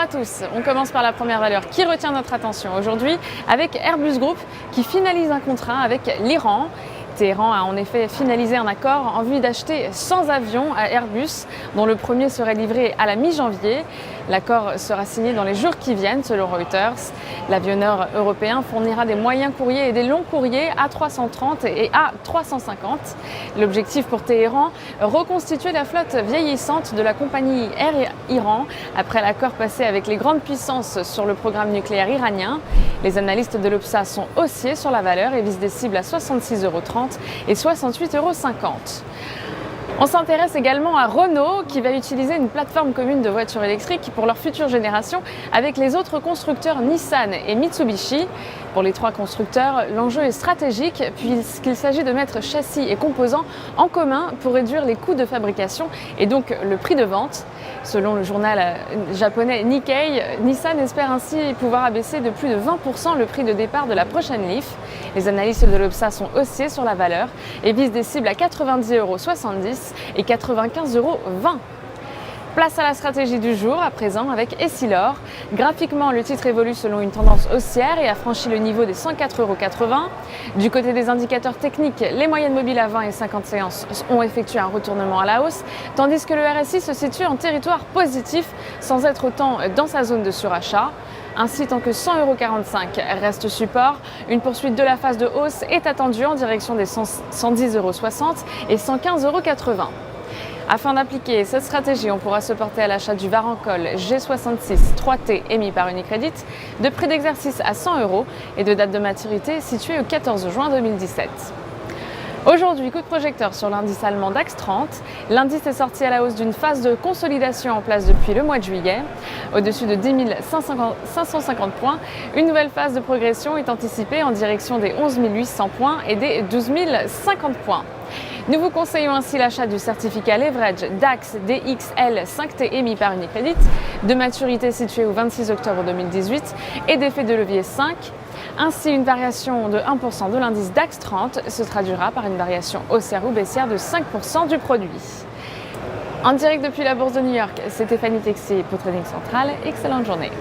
à tous, on commence par la première valeur qui retient notre attention aujourd'hui avec Airbus Group qui finalise un contrat avec l'Iran. Téhéran a en effet finalisé un accord en vue d'acheter 100 avions à Airbus, dont le premier serait livré à la mi-janvier. L'accord sera signé dans les jours qui viennent, selon Reuters. L'avionneur européen fournira des moyens courriers et des longs courriers A330 et A350. L'objectif pour Téhéran, reconstituer la flotte vieillissante de la compagnie Air Iran après l'accord passé avec les grandes puissances sur le programme nucléaire iranien. Les analystes de l'Opsa sont haussiers sur la valeur et visent des cibles à 66,30 € et 68,50 €. On s'intéresse également à Renault qui va utiliser une plateforme commune de voitures électriques pour leur future génération avec les autres constructeurs Nissan et Mitsubishi. Pour les trois constructeurs, l'enjeu est stratégique puisqu'il s'agit de mettre châssis et composants en commun pour réduire les coûts de fabrication et donc le prix de vente. Selon le journal japonais Nikkei, Nissan espère ainsi pouvoir abaisser de plus de 20% le prix de départ de la prochaine Leaf. Les analystes de l'Opsa sont haussiers sur la valeur et visent des cibles à 90,70 € et 95,20 €. Place à la stratégie du jour à présent avec Essilor. Graphiquement, le titre évolue selon une tendance haussière et a franchi le niveau des 104,80 €. Du côté des indicateurs techniques, les moyennes mobiles à 20 et 50 séances ont effectué un retournement à la hausse, tandis que le RSI se situe en territoire positif sans être autant dans sa zone de surachat. Ainsi, tant que 1,45 € reste support, une poursuite de la phase de hausse est attendue en direction des 110,60 € et 115,80 €. Afin d'appliquer cette stratégie, on pourra se porter à l'achat du Varancol G66 3T émis par Unicredit, de prix d'exercice à 100 € et de date de maturité située au 14 juin 2017. Aujourd'hui, coup de projecteur sur l'indice allemand DAX 30. L'indice est sorti à la hausse d'une phase de consolidation en place depuis le mois de juillet. Au-dessus de 10 550 points, une nouvelle phase de progression est anticipée en direction des 11 800 points et des 12 050 points. Nous vous conseillons ainsi l'achat du certificat Leverage DAX DXL 5T émis par Unicredit, de maturité située au 26 octobre 2018 et d'effet de levier 5. Ainsi, une variation de 1% de l'indice DAX 30 se traduira par une variation haussière ou baissière de 5% du produit. En direct depuis la bourse de New York, c'était Fanny Texier pour Trading Central. Excellente journée.